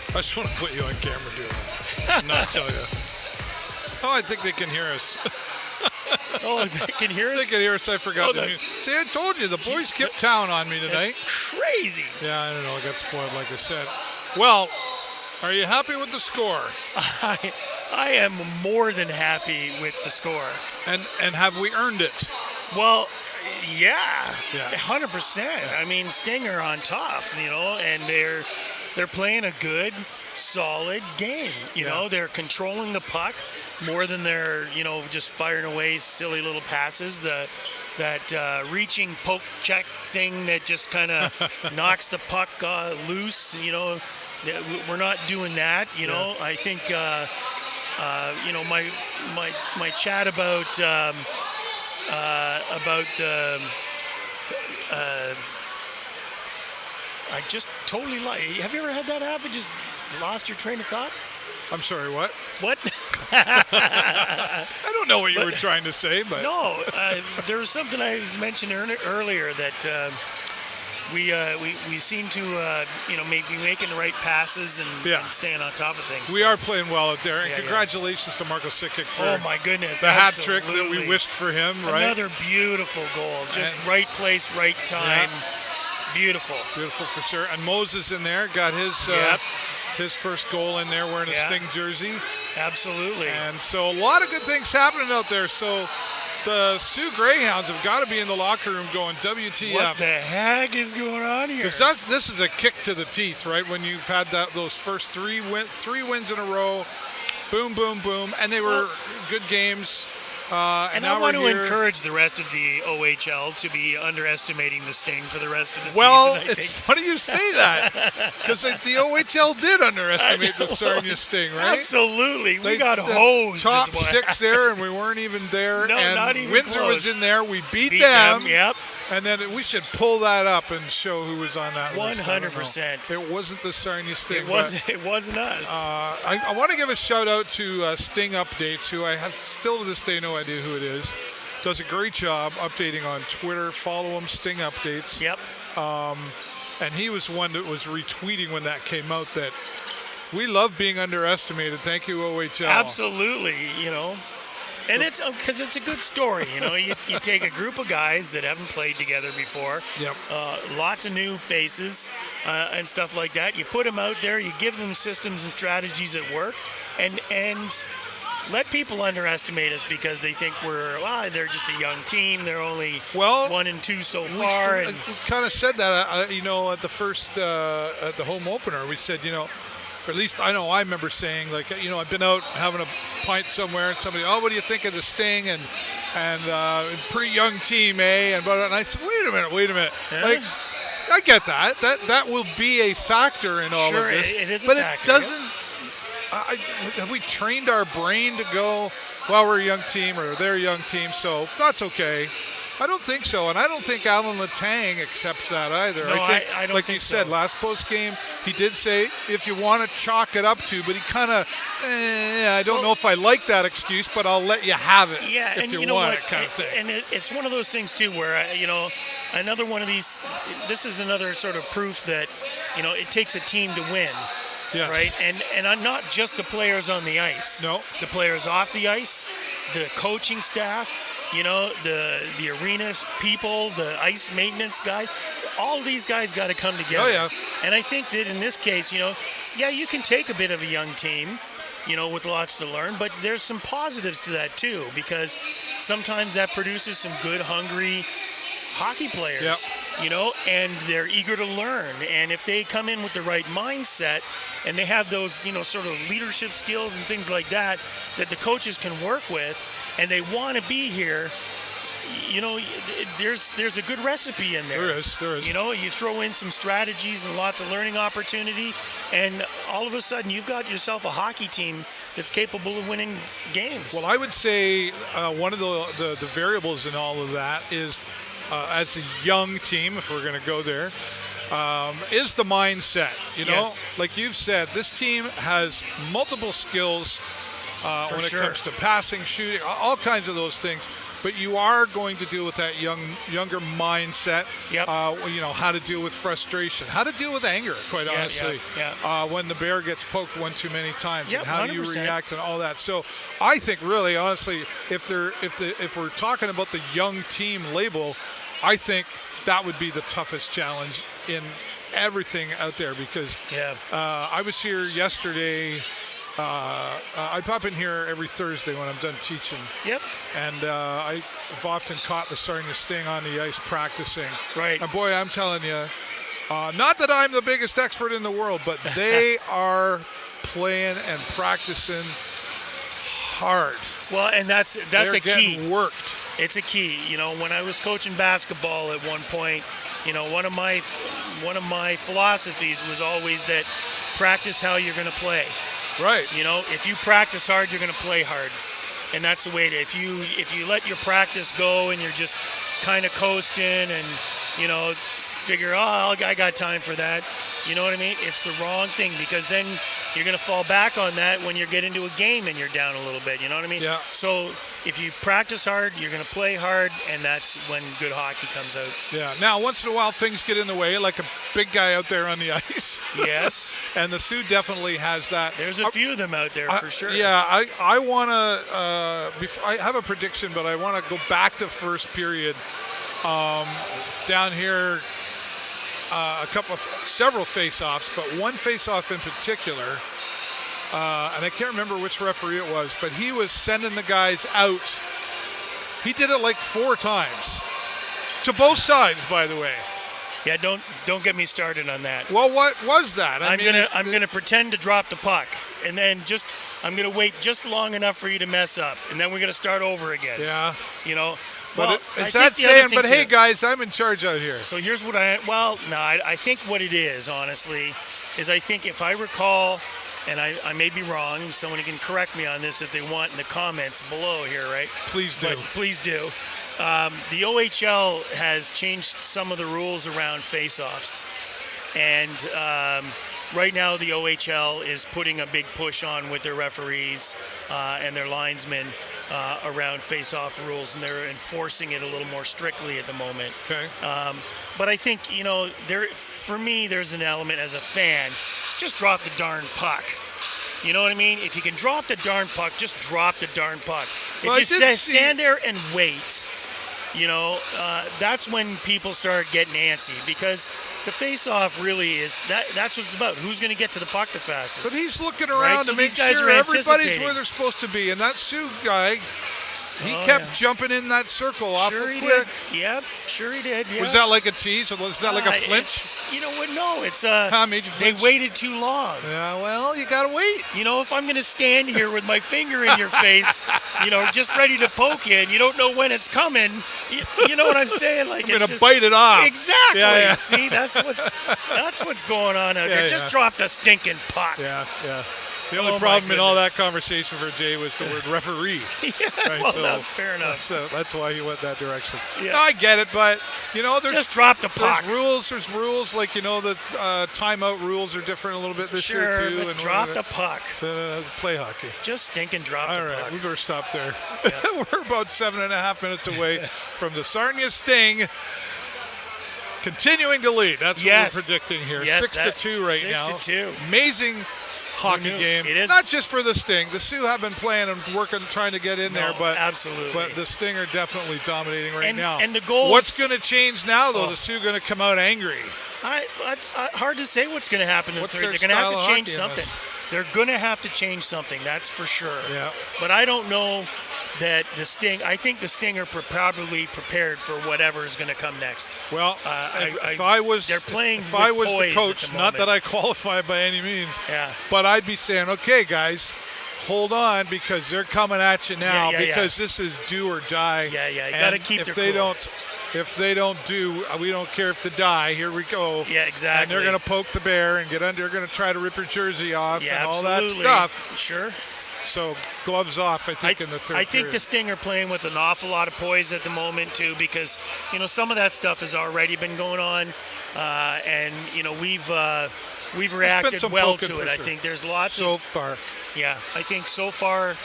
I just want to put you on camera doing that. Not tell you. Oh, I think they can hear us. Oh, they can hear us? They can hear us. I forgot. Oh, See, I told you, the boys skipped town on me tonight. It's crazy. Yeah, I don't know. I got spoiled, like I said. Well, are you happy with the score? I am more than happy with the score. And have we earned it? Well, yeah. 100%. Yeah. I mean, Stinger on top, and they're playing a good, solid game. You know, they're controlling the puck more than they're, just firing away silly little passes. That reaching poke check thing that just kind of knocks the puck loose. We're not doing that. I think my chat about I just totally have you ever had that happen? Just lost your train of thought? I'm sorry, what? What? I don't know what you were trying to say, but... No, there was something I was mentioning earlier that we seem to, maybe making the right passes and staying on top of things. We are playing well out there, and congratulations to Marco Sikic for oh my goodness, the hat trick that we wished for him, right? Another beautiful goal, just right place, right time. Yeah. Beautiful. Beautiful for sure. And Moses in there got his first goal in there wearing a Sting jersey. Absolutely. And so a lot of good things happening out there. So the Sioux Greyhounds have got to be in the locker room going, WTF. What the heck is going on here? Because this is a kick to the teeth, right? When you've had those first three wins in a row, boom, boom, boom, and they were good games. And I want to encourage the rest of the OHL to be underestimating the Sting for the rest of the season. Well, it's funny you say that because the OHL did underestimate the Sarnia Sting, right? Absolutely. We got hosed. Top six there, and we weren't even there. No, and not even Windsor close. was in there. We beat them. Yep. And then we should pull that up and show who was on that list. 100%. It wasn't the Sarnia Sting. It wasn't us. I want to give a shout out to Sting Updates, who I have still to this day no idea who it is. Does a great job updating on Twitter. Follow him, Sting Updates. Yep. And he was one that was retweeting when that came out that we love being underestimated. Thank you, OHL. Absolutely, And it's because it's a good story, You take a group of guys that haven't played together before, lots of new faces and stuff like that. You put them out there, you give them systems and strategies that work, and let people underestimate us because they think they're just a young team. They're only 1-2 so far. We kind of said that, at the first at the home opener. We said, or at least I know I remember saying, I've been out having a pint somewhere and somebody, what do you think of the Sting? And pretty young team, eh? And I said, wait a minute. Yeah. I get that. That will be a factor in all of this. It is a factor. But it doesn't, have we trained our brain to go, we're a young team or they're a young team, so that's okay. I don't think so, and I don't think Alan Letang accepts that either. No, I think, I don't like think you said, so. last post game, he did say if you want to chalk it up to, but he kind of, I don't know if I like that excuse, but I'll let you have it if you want it, kind of thing. And it's one of those things too, where another one of these. This is another sort of proof that it takes a team to win. Yes. Right, and I'm not just the players on the ice. No, the players off the ice, the coaching staff, the arena people, the ice maintenance guys. All these guys got to come together. Oh yeah. And I think that in this case, you can take a bit of a young team, with lots to learn, but there's some positives to that too, because sometimes that produces some good, hungry hockey players, and they're eager to learn. And if they come in with the right mindset and they have those, sort of leadership skills and things like that the coaches can work with, and they want to be here, there's a good recipe in there. There is. You throw in some strategies and lots of learning opportunity, and all of a sudden you've got yourself a hockey team that's capable of winning games. Well, I would say one of the variables in all of that is, as a young team, if we're going to go there, is the mindset. Yes. Like you've said, this team has multiple skills when it comes to passing, shooting, all kinds of those things. but you are going to deal with that younger mindset. Yep. How to deal with frustration, how to deal with anger, quite honestly. Yeah. When the bear gets poked one too many times, Yep, and how do you 100%. react and all that. So I think really, honestly, if we're talking about the young team label, I think that would be the toughest challenge in everything out there, because I was here yesterday. I pop in here every Thursday when I'm done teaching. Yep. And I've often caught the Sarnia Sting on the ice practicing. Right. And boy, I'm telling you, not that I'm the biggest expert in the world, but they are playing and practicing hard. Well, and that's They're a key. getting worked. It's a key. When I was coaching basketball at one point, one of my philosophies was always that practice how you're going to play. Right. If you practice hard, you're going to play hard, and that's the way if you let your practice go and you're just kind of coasting and figure, I got time for that. You know what I mean? It's the wrong thing, because then you're going to fall back on that when you get into a game and you're down a little bit. You know what I mean? Yeah. So if you practice hard, you're going to play hard, and that's when good hockey comes out. Yeah. Now, once in a while, things get in the way, like a big guy out there on the ice. Yes. And the Sioux definitely has that. There's a few of them out there for sure. Yeah. I want to. I have a prediction, but I want to go back to first period. Down here. Several face-offs, but one face-off in particular, and I can't remember which referee it was, but he was sending the guys out. He did it like 4 times, to both sides, by the way. Yeah, don't get me started on that. Well, what was that? I'm gonna pretend to drop the puck, and then I'm gonna wait just long enough for you to mess up, and then we're gonna start over again. Yeah. Well, it's that saying, but hey, guys, I'm in charge out here. So here's what I think what it is, honestly, is I think if I recall, and I may be wrong, someone can correct me on this if they want in the comments below here, right? Please do. But please do. The OHL has changed some of the rules around face-offs. And right now the OHL is putting a big push on with their referees and their linesmen around face-off rules, and they're enforcing it a little more strictly at the moment. Okay. But I think, for me, there's an element as a fan, just drop the darn puck. You know what I mean? If you can drop the darn puck, just drop the darn puck. If you stand there and wait, that's when people start getting antsy, because the face-off really is that's what it's about. Who's going to get to the puck the fastest? But he's looking around to make sure everybody's where they're supposed to be, and that Sioux guy, he kept jumping in that circle awful quick. Did. Yep, sure he did. Yeah. Was that like a tease, or was that like a flinch? No, it's they waited too long. Yeah, well, you gotta wait. If I'm gonna stand here with my finger in your face, just ready to poke you, and you don't know when it's coming, you know what I'm saying? Like, I'm gonna bite it off. Exactly. Yeah. See, that's what's going on out there. Just drop the stinking puck. Yeah. The only problem in all that conversation for Jay was the word referee. Right? Fair enough. That's why he went that direction. Yeah. No, I get it, but there's just drop the puck. There's rules like the timeout rules are different a little bit this year too. But drop the puck. Play hockey. Just stinking drop the puck. All right, we better stop there. Yeah. We're about 7.5 minutes away from the Sarnia Sting continuing to lead. That's what we're predicting here. 6-2 right now. 6-2. Amazing hockey game. It is. Not just for the Sting. The Sioux have been playing and working, trying to get in there, but absolutely. But the Sting are definitely dominating right now. And the goals. What's going to change now, though? The Sioux going to come out angry. It's hard to say what's going to happen in the third. They're going to have to change something. They're going to have to change something. That's for sure. Yeah. But I don't know that the Sting. I think the Sting are probably prepared for whatever is going to come next. Well, if I was the coach, not that I qualify by any means, but I'd be saying, okay, guys, hold on, because they're coming at you now, because this is do or die. You got to keep their cool. If they don't do, we don't care if they die. Here we go. Yeah, exactly. And they're going to poke the bear and get under. They're going to try to rip your jersey off and all that stuff. Sure. So gloves off, I think, in the third. I think the Sting are playing with an awful lot of poise at the moment too, because some of that stuff has already been going on, and we've reacted well to it. I think there's lots so far. Yeah, I think so far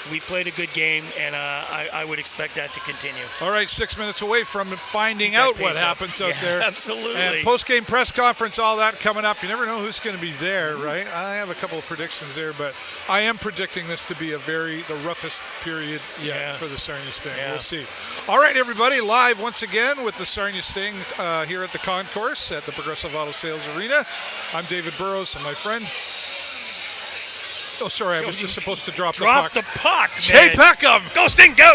we played a good game, and I would expect that to continue. All right, 6 minutes away from finding out what happens out there. Absolutely. And post-game press conference, all that coming up. You never know who's going to be there, right? I have a couple of predictions there, but I am predicting this to be the roughest period yet for the Sarnia Sting. Yeah. We'll see. All right, everybody, live once again with the Sarnia Sting here at the concourse at the Progressive Auto Sales Arena. I'm David Burrows, and my friend. Oh, sorry, I was just supposed to drop the puck. Drop the puck, man. Jay Peckham. Go Sting, go!